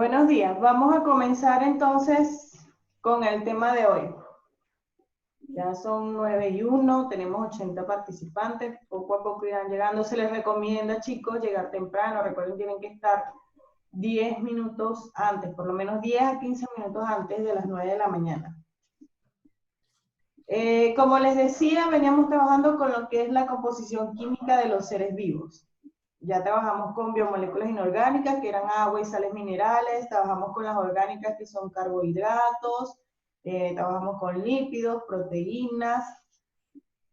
Buenos días. Vamos a comenzar entonces con el tema de hoy. Ya son 9:01, tenemos 80 participantes, poco a poco irán llegando. Se les recomienda, chicos, llegar temprano. Recuerden, tienen que estar 10 minutos antes, por lo menos 10 a 15 minutos antes de las 9 de la mañana. Como les decía, veníamos trabajando con lo que es la composición química de los seres vivos. Ya trabajamos con biomoléculas inorgánicas, que eran agua y sales minerales, trabajamos con las orgánicas, que son carbohidratos, trabajamos con lípidos, proteínas.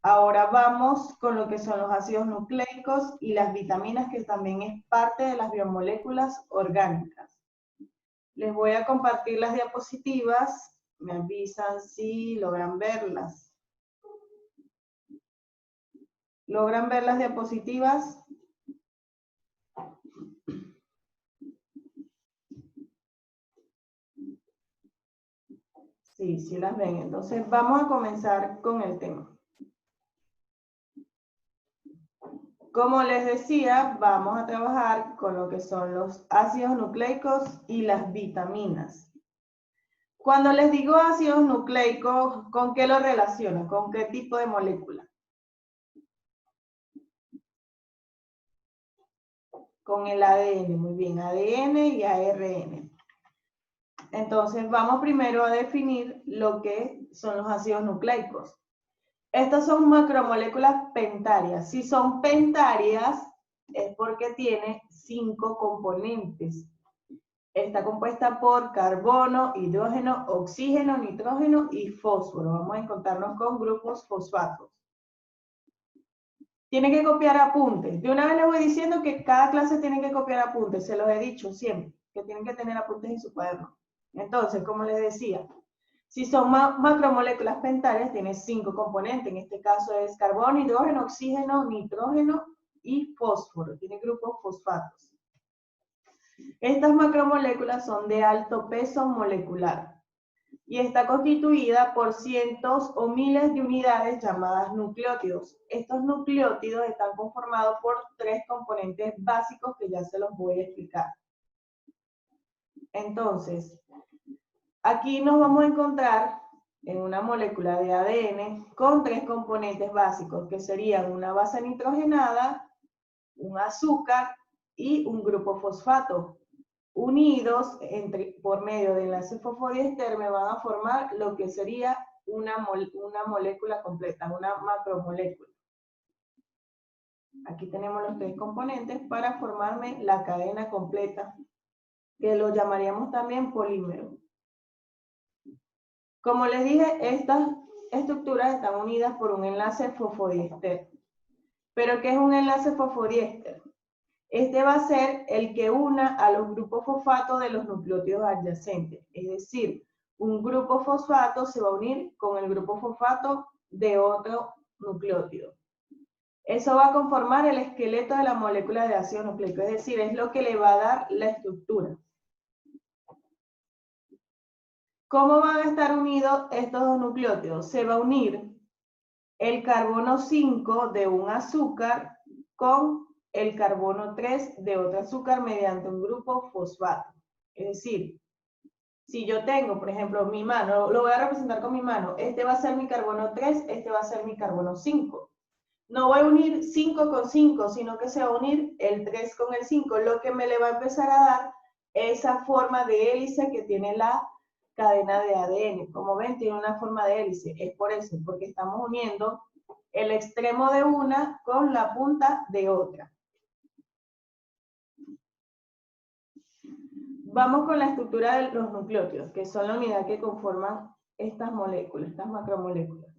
Ahora vamos con lo que son los ácidos nucleicos y las vitaminas, que también es parte de las biomoléculas orgánicas. Les voy a compartir las diapositivas, me avisan si logran verlas. ¿Logran ver las diapositivas? Sí, sí las ven. Entonces vamos a comenzar con el tema. Como les decía, vamos a trabajar con lo que son los ácidos nucleicos y las vitaminas. Cuando les digo ácidos nucleicos, ¿con qué lo relaciono? ¿Con qué tipo de molécula? Con el ADN, muy bien, ADN y ARN. Entonces vamos primero a definir lo que son los ácidos nucleicos. Estas son macromoléculas pentarias. Si son pentarias, es porque tiene 5 componentes. Está compuesta por carbono, hidrógeno, oxígeno, nitrógeno y fósforo. Vamos a encontrarnos con grupos fosfatos. Tienen que copiar apuntes. De una vez les voy diciendo que cada clase tiene que copiar apuntes. Se los he dicho siempre, que tienen que tener apuntes en su cuaderno. Entonces, como les decía, si son macromoléculas pentarias, tiene 5 componentes. En este caso es carbono, hidrógeno, oxígeno, nitrógeno y fósforo. Tiene grupos fosfatos. Estas macromoléculas son de alto peso molecular y está constituida por cientos o miles de unidades llamadas nucleótidos. Estos nucleótidos están conformados por 3 componentes básicos que ya se los voy a explicar. Entonces, aquí nos vamos a encontrar en una molécula de ADN con 3 componentes básicos, que serían una base nitrogenada, un azúcar y un grupo fosfato. Unidos por medio de enlace fosfodiester me van a formar lo que sería una molécula completa, una macromolécula. Aquí tenemos los 3 componentes para formarme la cadena completa, que lo llamaríamos también polímero. Como les dije, estas estructuras están unidas por un enlace fosfodiester. ¿Pero qué es un enlace fosfodiester? Este va a ser el que una a los grupos fosfatos de los nucleótidos adyacentes. Es decir, un grupo fosfato se va a unir con el grupo fosfato de otro nucleótido. Eso va a conformar el esqueleto de la molécula de ácido nucleico, es decir, es lo que le va a dar la estructura. ¿Cómo van a estar unidos estos dos nucleótidos? Se va a unir el carbono 5 de un azúcar con el carbono 3 de otro azúcar mediante un grupo fosfato. Es decir, si yo tengo, por ejemplo, mi mano, lo voy a representar con mi mano, este va a ser mi carbono 3, este va a ser mi carbono 5. No voy a unir 5 con 5, sino que se va a unir el 3 con el 5, lo que me le va a empezar a dar esa forma de hélice que tiene la cadena de ADN. Como ven, tiene una forma de hélice. Es por eso, porque estamos uniendo el extremo de una con la punta de otra. Vamos con la estructura de los nucleótidos, que son la unidad que conforman estas moléculas, estas macromoléculas.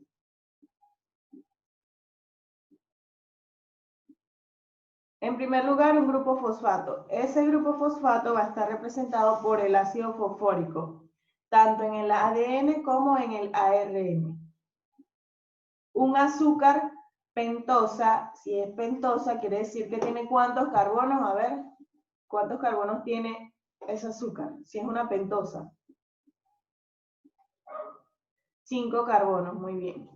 En primer lugar, un grupo fosfato. Ese grupo fosfato va a estar representado por el ácido fosfórico, tanto en el ADN como en el ARN. Un azúcar pentosa, si es pentosa, quiere decir que tiene ¿cuántos carbonos? A ver, ¿cuántos carbonos tiene ese azúcar? Si es una pentosa. 5 carbonos, muy bien.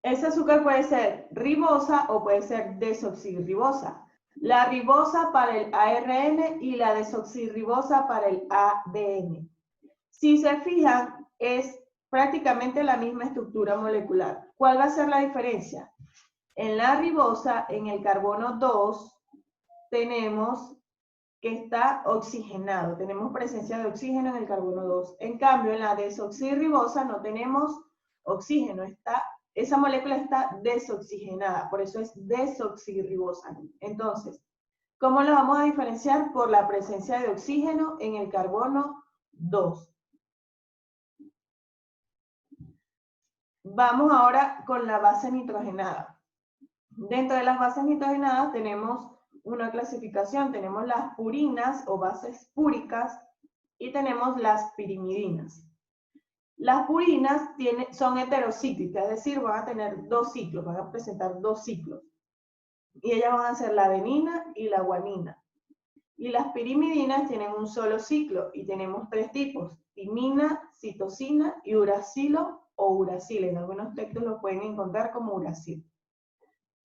Ese azúcar puede ser ribosa o puede ser desoxirribosa. La ribosa para el ARN y la desoxirribosa para el ADN. Si se fijan, es prácticamente la misma estructura molecular. ¿Cuál va a ser la diferencia? En la ribosa, en el carbono 2, tenemos que está oxigenado, tenemos presencia de oxígeno en el carbono 2. En cambio, en la desoxirribosa no tenemos oxígeno, esa molécula está desoxigenada, por eso es desoxirribosa. Entonces, ¿cómo lo vamos a diferenciar? Por la presencia de oxígeno en el carbono 2. Vamos ahora con la base nitrogenada. Dentro de las bases nitrogenadas tenemos una clasificación, tenemos las purinas o bases púricas y tenemos las pirimidinas. Las purinas son heterocíclicas, es decir, van a tener dos ciclos, van a presentar dos ciclos. Y ellas van a ser la adenina y la guanina. Y las pirimidinas tienen un solo ciclo y tenemos tres tipos: timina, citosina y uracilo o uracil. En algunos textos lo pueden encontrar como uracil.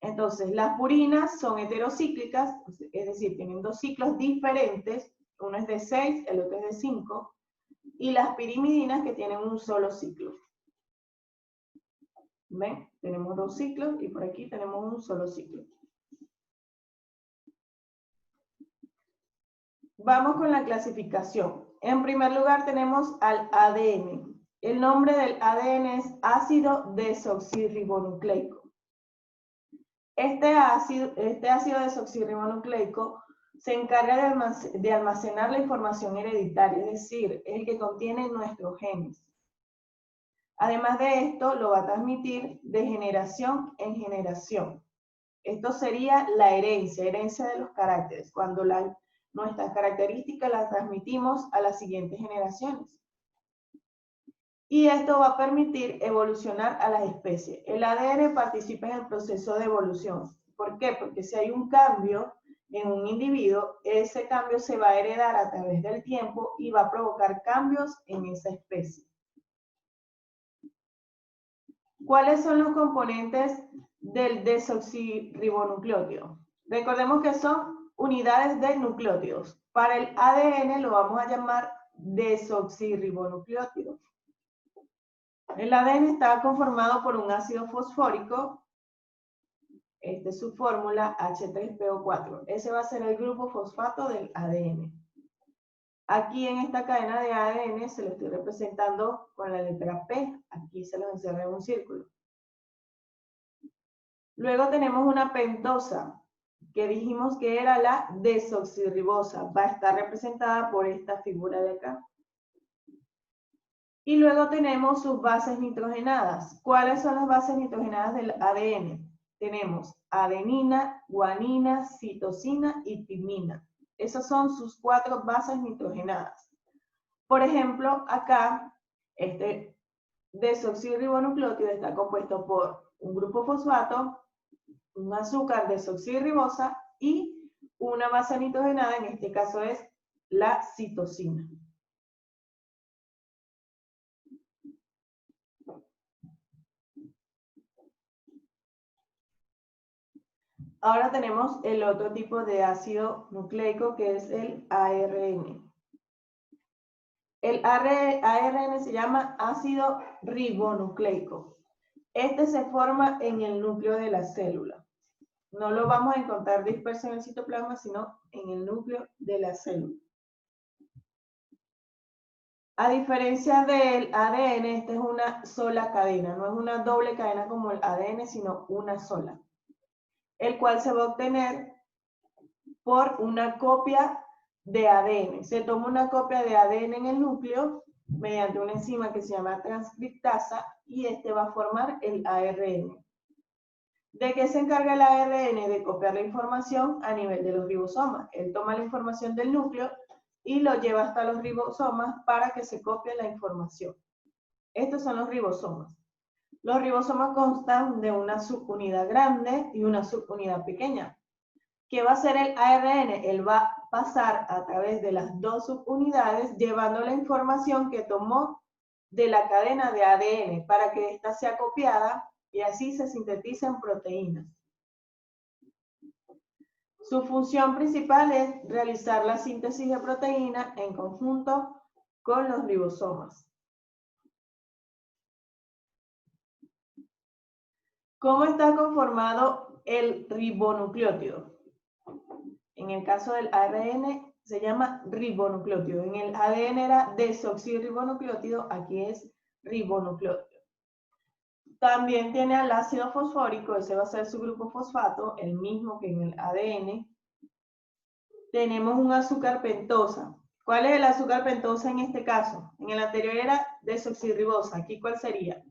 Entonces, las purinas son heterocíclicas, es decir, tienen dos ciclos diferentes, uno es de 6, el otro es de 5, y las pirimidinas que tienen un solo ciclo. ¿Ven? Tenemos dos ciclos y por aquí tenemos un solo ciclo. Vamos con la clasificación. En primer lugar tenemos al ADN. El nombre del ADN es ácido desoxirribonucleico. Este ácido desoxirribonucleico se encarga de almacenar la información hereditaria, es decir, es el que contiene nuestros genes. Además de esto, lo va a transmitir de generación en generación. Esto sería la herencia de los caracteres, cuando nuestras características las transmitimos a las siguientes generaciones. Y esto va a permitir evolucionar a las especies. El ADN participa en el proceso de evolución. ¿Por qué? Porque si hay un cambio en un individuo, ese cambio se va a heredar a través del tiempo y va a provocar cambios en esa especie. ¿Cuáles son los componentes del desoxirribonucleótido? Recordemos que son unidades de nucleótidos. Para el ADN lo vamos a llamar desoxirribonucleótido. El ADN está conformado por un ácido fosfórico, esta es su fórmula H3PO4. Ese va a ser el grupo fosfato del ADN. Aquí en esta cadena de ADN se lo estoy representando con la letra P, aquí se lo encerré en un círculo. Luego tenemos una pentosa, que dijimos que era la desoxirribosa, va a estar representada por esta figura de acá. Y luego tenemos sus bases nitrogenadas. ¿Cuáles son las bases nitrogenadas del ADN? Tenemos adenina, guanina, citosina y timina. Esas son sus 4 bases nitrogenadas. Por ejemplo, acá, este desoxirribonucleótido está compuesto por un grupo fosfato, un azúcar desoxirribosa y una base nitrogenada, en este caso es la citosina. Ahora tenemos el otro tipo de ácido nucleico que es el ARN. El ARN se llama ácido ribonucleico. Este se forma en el núcleo de la célula. No lo vamos a encontrar disperso en el citoplasma, sino en el núcleo de la célula. A diferencia del ADN, esta es una sola cadena, no es una doble cadena como el ADN, sino una sola, el cual se va a obtener por una copia de ADN. Se toma una copia de ADN en el núcleo mediante una enzima que se llama transcriptasa y este va a formar el ARN. ¿De qué se encarga el ARN? De copiar la información a nivel de los ribosomas. Él toma la información del núcleo y lo lleva hasta los ribosomas para que se copie la información. Estos son los ribosomas. Los ribosomas constan de una subunidad grande y una subunidad pequeña. ¿Qué va a hacer el ARN? Él va a pasar a través de las dos subunidades llevando la información que tomó de la cadena de ADN para que ésta sea copiada y así se sinteticen proteínas. Su función principal es realizar la síntesis de proteína en conjunto con los ribosomas. ¿Cómo está conformado el ribonucleótido? En el caso del ARN se llama ribonucleótido. En el ADN era desoxirribonucleótido, aquí es ribonucleótido. También tiene al ácido fosfórico, ese va a ser su grupo fosfato, el mismo que en el ADN. Tenemos un azúcar pentosa. ¿Cuál es el azúcar pentosa en este caso? En el anterior era desoxirribosa. ¿Aquí cuál sería?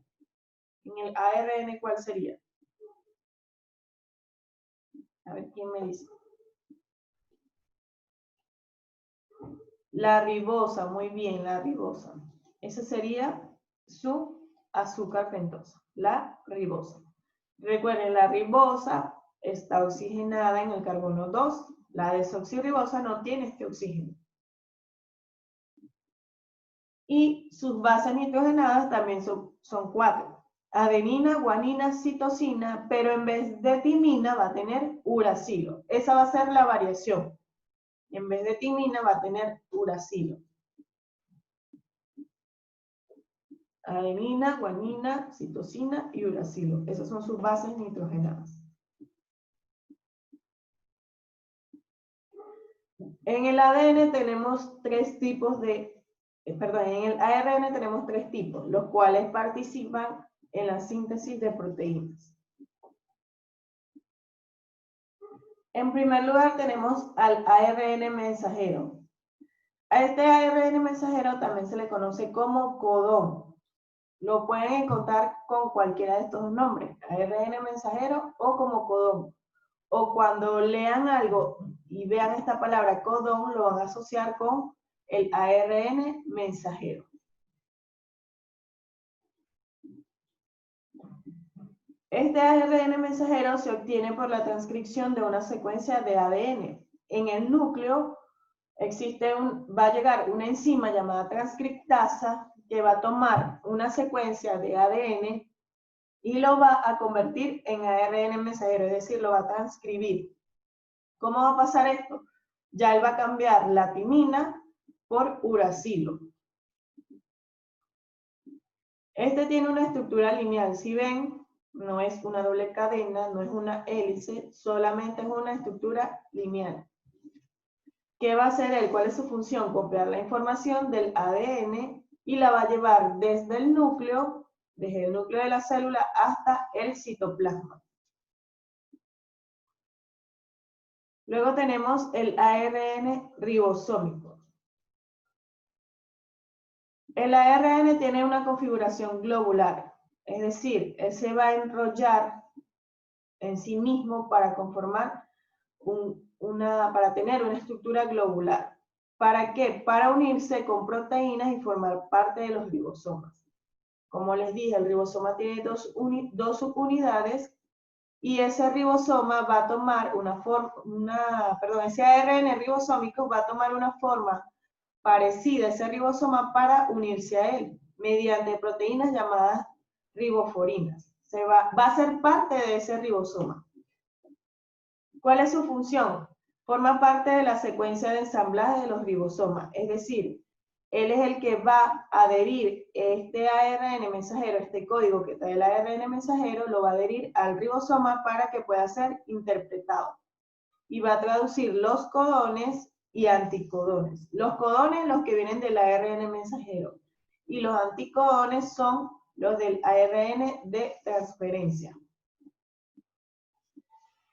En el ARN, ¿cuál sería? A ver, ¿quién me dice? La ribosa, muy bien, la ribosa. Ese sería su azúcar pentosa, la ribosa. Recuerden, la ribosa está oxigenada en el carbono 2. La desoxirribosa no tiene este oxígeno. Y sus bases nitrogenadas también son 4. Adenina, guanina, citosina, pero en vez de timina va a tener uracilo. Esa va a ser la variación. En vez de timina va a tener uracilo. Adenina, guanina, citosina y uracilo. Esas son sus bases nitrogenadas. En el ADN tenemos en el ARN tenemos 3 tipos, los cuales participan en la síntesis de proteínas. En primer lugar tenemos al ARN mensajero. A este ARN mensajero también se le conoce como codón. Lo pueden encontrar con cualquiera de estos nombres, ARN mensajero o como codón. O cuando lean algo y vean esta palabra codón, lo van a asociar con el ARN mensajero. Este ARN mensajero se obtiene por la transcripción de una secuencia de ADN. En el núcleo va a llegar una enzima llamada transcriptasa que va a tomar una secuencia de ADN y lo va a convertir en ARN mensajero, es decir, lo va a transcribir. ¿Cómo va a pasar esto? Ya él va a cambiar la timina por uracilo. Este tiene una estructura lineal. Si ven, no es una doble cadena, no es una hélice, solamente es una estructura lineal. ¿Qué va a hacer él? ¿Cuál es su función? Copiar la información del ADN y la va a llevar desde el núcleo de la célula hasta el citoplasma. Luego tenemos el ARN ribosómico. El ARN tiene una configuración globular, es decir, él se va a enrollar en sí mismo para conformar para tener una estructura globular. ¿Para qué? Para unirse con proteínas y formar parte de los ribosomas. Como les dije, el ribosoma tiene dos subunidades y ese ribosoma va a tomar ese ARN ribosómico va a tomar una forma parecida a ese ribosoma para unirse a él mediante proteínas llamadas riboforinas. Va a ser parte de ese ribosoma. ¿Cuál es su función? Forma parte de la secuencia de ensamblaje de los ribosomas, es decir, él es el que va a adherir este ARN mensajero, este código que trae el ARN mensajero, lo va a adherir al ribosoma para que pueda ser interpretado. Y va a traducir los codones y anticodones. Los codones, los que vienen del ARN mensajero. Y los anticodones son los del ARN de transferencia.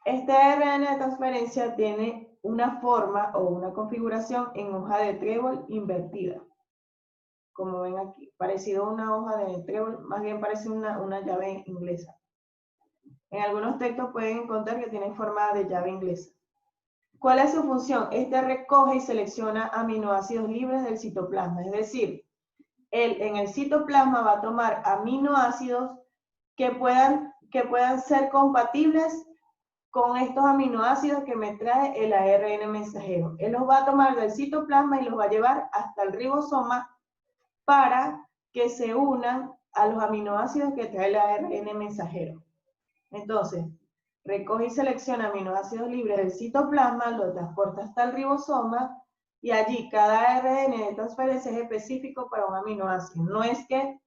Este ARN de transferencia tiene una forma o una configuración en hoja de trébol invertida. Como ven aquí, parecido a una hoja de trébol, más bien parece una llave inglesa. En algunos textos pueden encontrar que tiene forma de llave inglesa. ¿Cuál es su función? Este recoge y selecciona aminoácidos libres del citoplasma, es decir, él en el citoplasma va a tomar aminoácidos que puedan ser compatibles con estos aminoácidos que me trae el ARN mensajero. Él los va a tomar del citoplasma y los va a llevar hasta el ribosoma para que se unan a los aminoácidos que trae el ARN mensajero. Entonces, recoge y selecciona aminoácidos libres del citoplasma, lo transporta hasta el ribosoma, y allí cada ARN de transferencia es específico para un aminoácido. No es que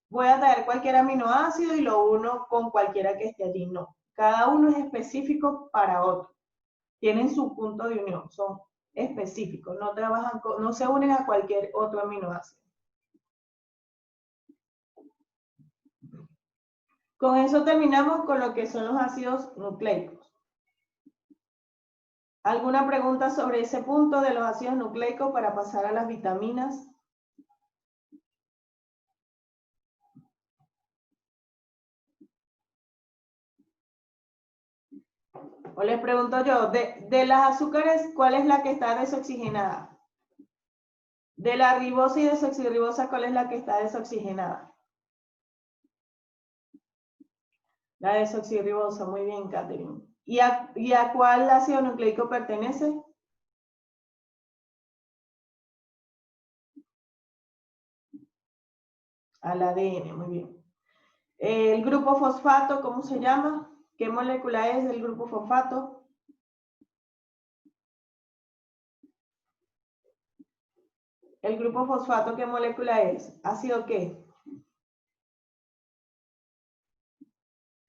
voy a traer cualquier aminoácido y lo uno con cualquiera que esté allí, no. Cada uno es específico para otro. Tienen su punto de unión, son específicos, no trabajan no se unen a cualquier otro aminoácido. Con eso terminamos con lo que son los ácidos nucleicos. ¿Alguna pregunta sobre ese punto de los ácidos nucleicos para pasar a las vitaminas? O les pregunto yo, de las azúcares, ¿cuál es la que está desoxigenada? De la ribosa y desoxirribosa, ¿cuál es la que está desoxigenada? La desoxirribosa, muy bien, Catherine. ¿Y a cuál ácido nucleico pertenece? Al ADN, muy bien. El grupo fosfato, ¿cómo se llama? ¿Qué molécula es del grupo fosfato? El grupo fosfato, ¿qué molécula es? ¿Ácido qué?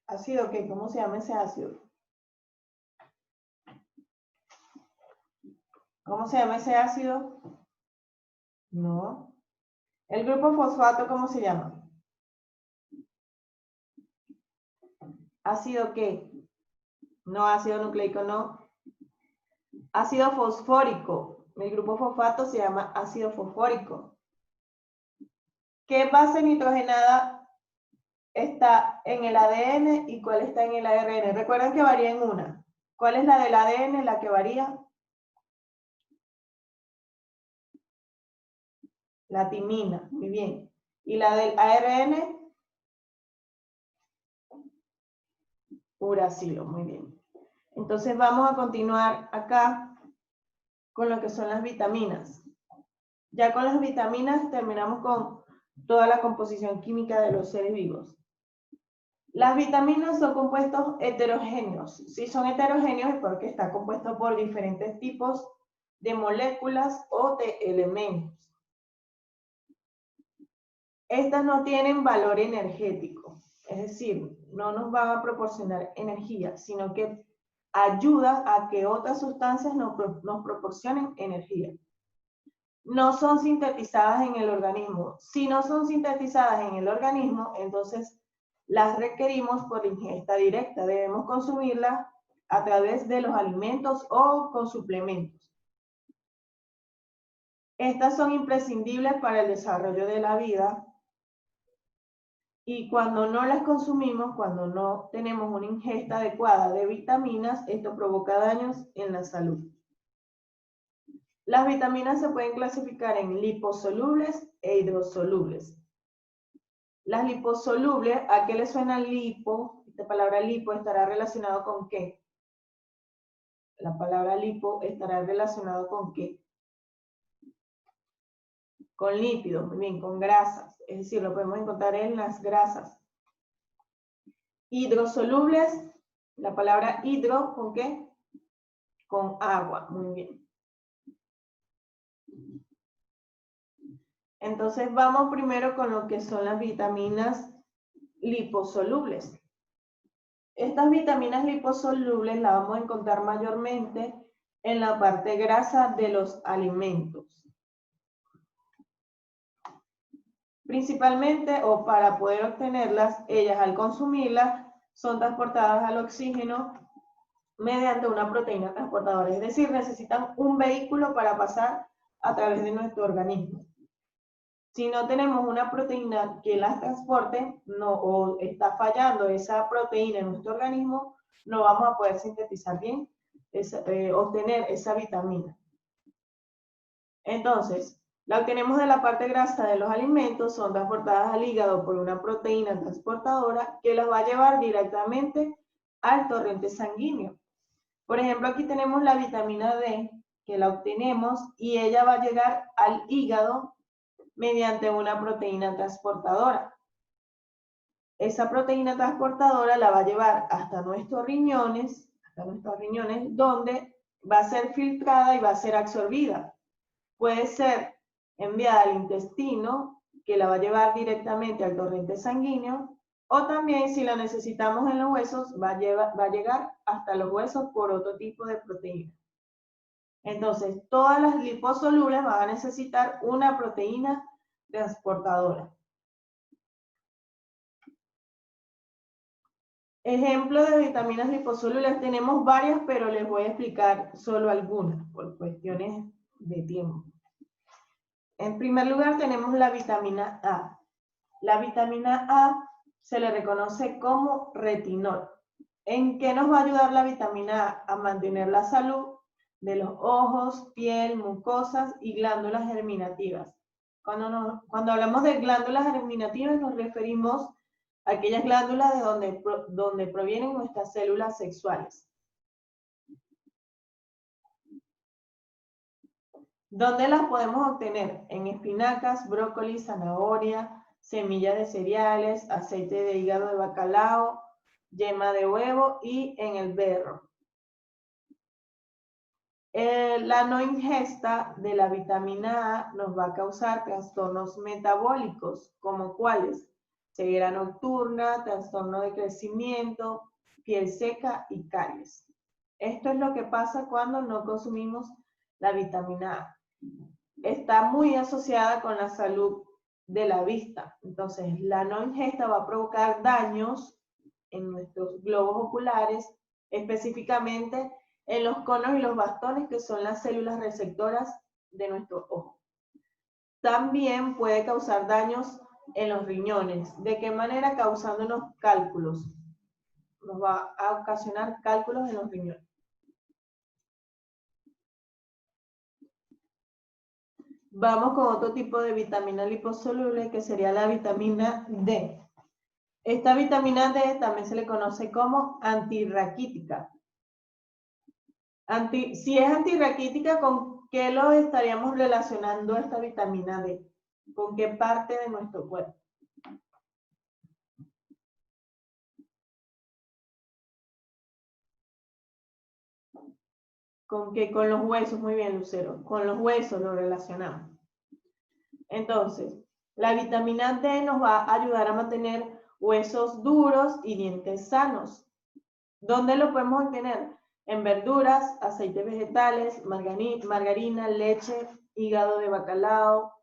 ¿Ácido qué? ¿Cómo se llama ese ácido? ¿Cómo se llama ese ácido? No. ¿El grupo fosfato cómo se llama? ¿Ácido qué? No, ácido nucleico no. Ácido fosfórico. El grupo fosfato se llama ácido fosfórico. ¿Qué base nitrogenada está en el ADN y cuál está en el ARN? Recuerden que varía en una. ¿Cuál es la del ADN, la que varía? La timina, muy bien. ¿Y la del ARN? Uracilo, muy bien. Entonces vamos a continuar acá con lo que son las vitaminas. Ya con las vitaminas terminamos con toda la composición química de los seres vivos. Las vitaminas son compuestos heterogéneos. Si son heterogéneos es porque está compuesto por diferentes tipos de moléculas o de elementos. Estas no tienen valor energético, es decir, no nos van a proporcionar energía, sino que ayuda a que otras sustancias nos proporcionen energía. No son sintetizadas en el organismo. Si no son sintetizadas en el organismo, entonces las requerimos por ingesta directa. Debemos consumirlas a través de los alimentos o con suplementos. Estas son imprescindibles para el desarrollo de la vida y cuando no las consumimos, cuando no tenemos una ingesta adecuada de vitaminas, esto provoca daños en la salud. Las vitaminas se pueden clasificar en liposolubles e hidrosolubles. Las liposolubles, ¿a qué le suena lipo? Esta palabra lipo estará relacionado con ¿qué? La palabra lipo estará relacionado con ¿qué? Con lípidos, muy bien, con grasas. Es decir, lo podemos encontrar en las grasas. Hidrosolubles, la palabra hidro, ¿con qué? Con agua, muy bien. Entonces vamos primero con lo que son las vitaminas liposolubles. Estas vitaminas liposolubles las vamos a encontrar mayormente en la parte grasa de los alimentos. Principalmente, o para poder obtenerlas, ellas al consumirlas son transportadas al oxígeno mediante una proteína transportadora. Es decir, necesitan un vehículo para pasar a través de nuestro organismo. Si no tenemos una proteína que las transporte, o está fallando esa proteína en nuestro organismo, no vamos a poder sintetizar bien, obtener esa vitamina. Entonces, la obtenemos de la parte grasa de los alimentos, son transportadas al hígado por una proteína transportadora que las va a llevar directamente al torrente sanguíneo. Por ejemplo, aquí tenemos la vitamina D, que la obtenemos y ella va a llegar al hígado mediante una proteína transportadora. esa proteína transportadora la va a llevar hasta nuestros riñones, donde va a ser filtrada y va a ser absorbida. Puede ser enviada al intestino, que la va a llevar directamente al torrente sanguíneo, o también, si la necesitamos en los huesos, va a llegar hasta los huesos por otro tipo de proteína. Entonces, todas las liposolubles van a necesitar una proteína transportadora. Ejemplo de vitaminas liposolubles, tenemos varias, pero les voy a explicar solo algunas, por cuestiones de tiempo. En primer lugar, tenemos la vitamina A. La vitamina A se le reconoce como retinol. ¿En qué nos va a ayudar la vitamina A? A mantener la salud de los ojos, piel, mucosas y glándulas germinativas. Cuando hablamos de glándulas germinativas nos referimos a aquellas glándulas de donde provienen nuestras células sexuales. ¿Dónde las podemos obtener? En espinacas, brócoli, zanahoria, semillas de cereales, aceite de hígado de bacalao, yema de huevo y en el berro. La no ingesta de la vitamina A nos va a causar trastornos metabólicos, como cuáles: ceguera nocturna, trastorno de crecimiento, piel seca y caries. Esto es lo que pasa cuando no consumimos la vitamina A. Está muy asociada con la salud de la vista. Entonces, la no ingesta va a provocar daños en nuestros globos oculares, específicamente en los conos y los bastones, que son las células receptoras de nuestro ojo. También puede causar daños en los riñones. ¿De qué manera? Causándonos cálculos. Nos va a ocasionar cálculos en los riñones. Vamos con otro tipo de vitamina liposoluble, que sería la vitamina D. Esta vitamina D también se le conoce como antirraquítica. Si es antirraquítica, ¿con qué lo estaríamos relacionando esta vitamina D? ¿Con qué parte de nuestro cuerpo? ¿Con qué? Con los huesos. Muy bien, Lucero. Con los huesos lo relacionamos. Entonces, la vitamina D nos va a ayudar a mantener huesos duros y dientes sanos. ¿Dónde lo podemos obtener? En verduras, aceites vegetales, margarina, leche, hígado de bacalao,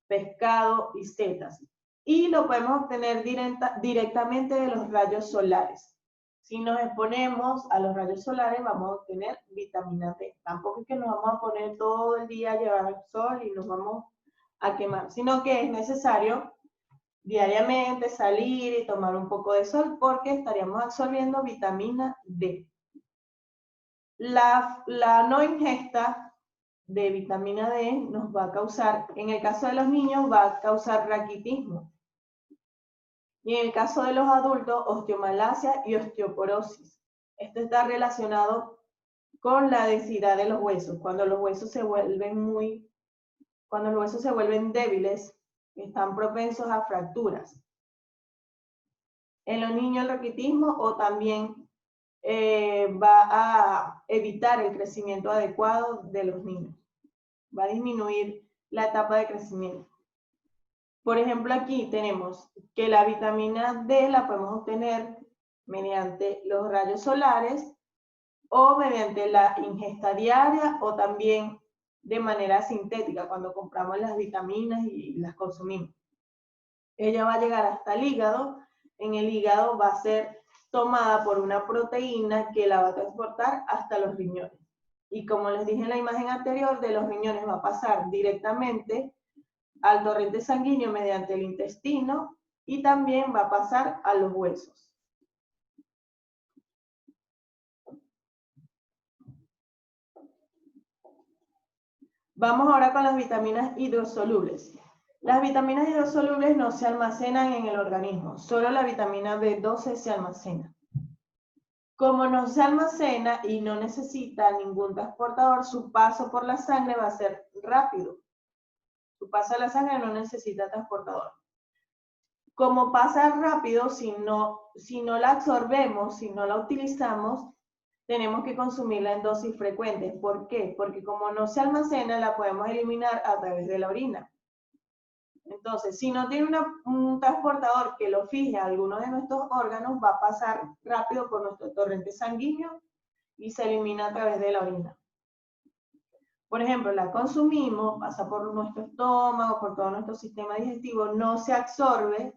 pescado y setas. Y lo podemos obtener directamente de los rayos solares. Si nos exponemos a los rayos solares, vamos a obtener vitamina D. Tampoco es que nos vamos a poner todo el día a llevar el sol y nos vamos a quemar, sino que es necesario diariamente salir y tomar un poco de sol, porque estaríamos absorbiendo vitamina D. La no ingesta de vitamina D nos va a causar, en el caso de los niños, va a causar raquitismo. Y en el caso de los adultos, osteomalacia y osteoporosis. Esto está relacionado con la densidad de los huesos. Cuando los huesos se vuelven débiles, están propensos a fracturas. En los niños el raquitismo, o también va a evitar el crecimiento adecuado de los niños. Va a disminuir la etapa de crecimiento. Por ejemplo, aquí tenemos que la vitamina D la podemos obtener mediante los rayos solares o mediante la ingesta diaria, o también de manera sintética cuando compramos las vitaminas y las consumimos. Ella va a llegar hasta el hígado. En el hígado va a ser tomada por una proteína que la va a transportar hasta los riñones. Y como les dije en la imagen anterior, de los riñones va a pasar directamente al torrente sanguíneo mediante el intestino, y también va a pasar a los huesos. Vamos ahora con las vitaminas hidrosolubles. Las vitaminas hidrosolubles no se almacenan en el organismo, solo la vitamina B12 se almacena. Como no se almacena y no necesita ningún transportador, su paso por la sangre va a ser rápido. Su paso a la sangre no necesita transportador. Como pasa rápido, si no la absorbemos, si no la utilizamos, tenemos que consumirla en dosis frecuentes. ¿Por qué? Porque como no se almacena, la podemos eliminar a través de la orina. Entonces, si no tiene un transportador que lo fije a alguno de nuestros órganos, va a pasar rápido por nuestro torrente sanguíneo y se elimina a través de la orina. Por ejemplo, la consumimos, pasa por nuestro estómago, por todo nuestro sistema digestivo, no se absorbe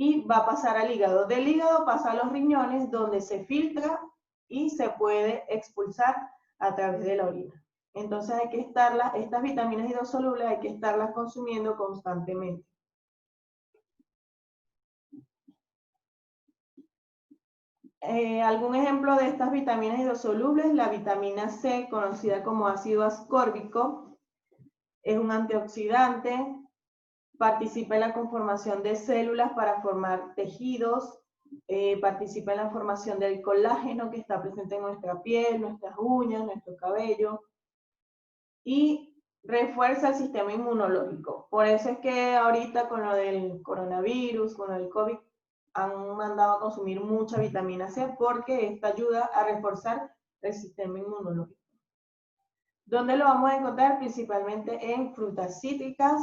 y va a pasar al hígado. Del hígado pasa a los riñones, donde se filtra y se puede expulsar a través de la orina. Entonces hay que estas vitaminas hidrosolubles hay que estarlas consumiendo constantemente. Algún ejemplo de estas vitaminas hidrosolubles, la vitamina C, conocida como ácido ascórbico, es un antioxidante, participa en la conformación de células para formar tejidos, participa en la formación del colágeno que está presente en nuestra piel, nuestras uñas, nuestro cabello, y refuerza el sistema inmunológico. Por eso es que ahorita con lo del coronavirus, con el COVID, han mandado a consumir mucha vitamina C porque esta ayuda a reforzar el sistema inmunológico. ¿Dónde lo vamos a encontrar? Principalmente en frutas cítricas,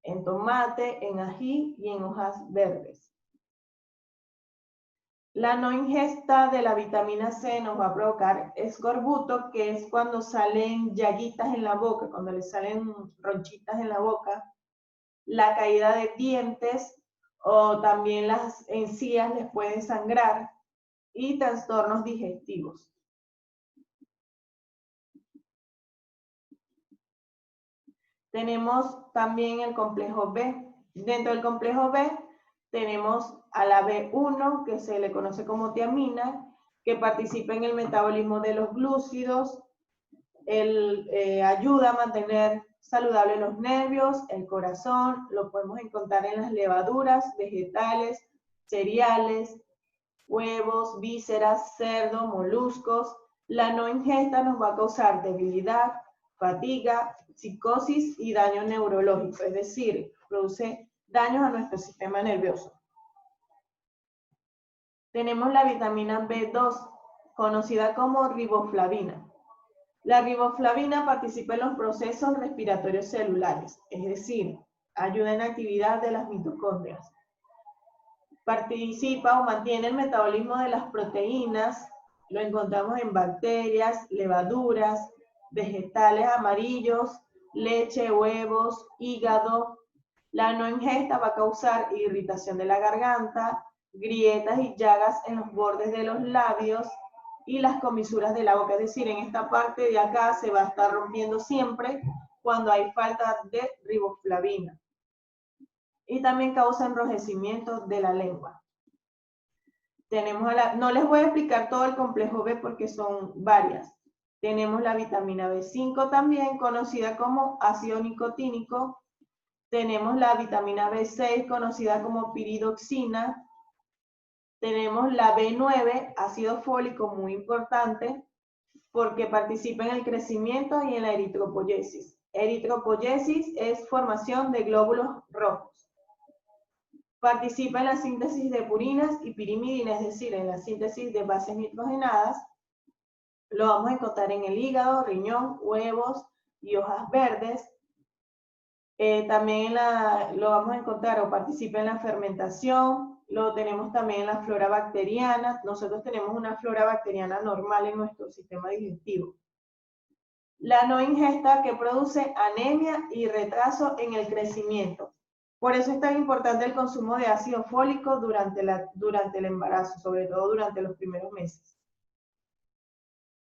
en tomate, en ají y en hojas verdes. La no ingesta de la vitamina C nos va a provocar escorbuto, que es cuando salen llaguitas en la boca, cuando le salen ronchitas en la boca, la caída de dientes o también las encías les pueden sangrar y trastornos digestivos. Tenemos también el complejo B. Dentro del complejo B tenemos a la B1, que se le conoce como tiamina, que participa en el metabolismo de los glúcidos, ayuda a mantener saludables los nervios, el corazón, lo podemos encontrar en las levaduras, vegetales, cereales, huevos, vísceras, cerdo, moluscos. La no ingesta nos va a causar debilidad, fatiga, psicosis y daño neurológico, es decir, produce daños a nuestro sistema nervioso. Tenemos la vitamina B2, conocida como riboflavina. La riboflavina participa en los procesos respiratorios celulares, es decir, ayuda en la actividad de las mitocondrias. Participa o mantiene el metabolismo de las proteínas, lo encontramos en bacterias, levaduras, vegetales amarillos, leche, huevos, hígado. La no ingesta va a causar irritación de la garganta, grietas y llagas en los bordes de los labios y las comisuras de la boca, es decir, en esta parte de acá se va a estar rompiendo siempre cuando hay falta de riboflavina. Y también causa enrojecimiento de la lengua. Tenemos no les voy a explicar todo el complejo B porque son varias. Tenemos la vitamina B5 también, conocida como ácido nicotínico. Tenemos la vitamina B6, conocida como piridoxina. Tenemos la B9, ácido fólico, muy importante, porque participa en el crecimiento y en la eritropoyesis. Eritropoyesis es formación de glóbulos rojos. Participa en la síntesis de purinas y pirimidina, es decir, en la síntesis de bases nitrogenadas. Lo vamos a encontrar en el hígado, riñón, huevos y hojas verdes. También lo vamos a encontrar o participa en la fermentación. Lo tenemos también en la flora bacteriana. Nosotros tenemos una flora bacteriana normal en nuestro sistema digestivo. La no ingesta que produce anemia y retraso en el crecimiento. Por eso es tan importante el consumo de ácido fólico durante el embarazo, sobre todo durante los primeros meses.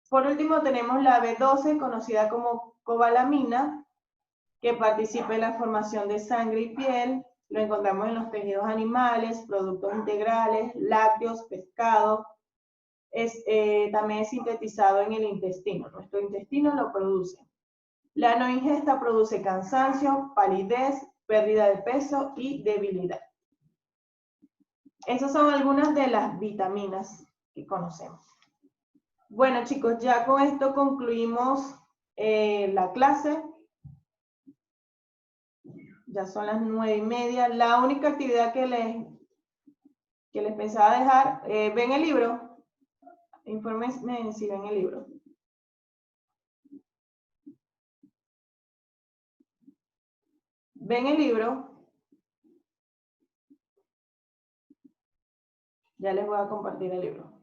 Por último tenemos la B12, conocida como cobalamina, que participa en la formación de sangre y piel. Lo encontramos en los tejidos animales, productos integrales, lácteos, pescado. También es sintetizado en el intestino. Nuestro intestino lo produce. La no ingesta produce cansancio, palidez, pérdida de peso y debilidad. Esas son algunas de las vitaminas que conocemos. Bueno, chicos, ya con esto concluimos la clase. Ya son las 9:30. La única actividad que les pensaba dejar, ¿ven el libro? Infórmenme si ven el libro. ¿Ven el libro? Ya les voy a compartir el libro.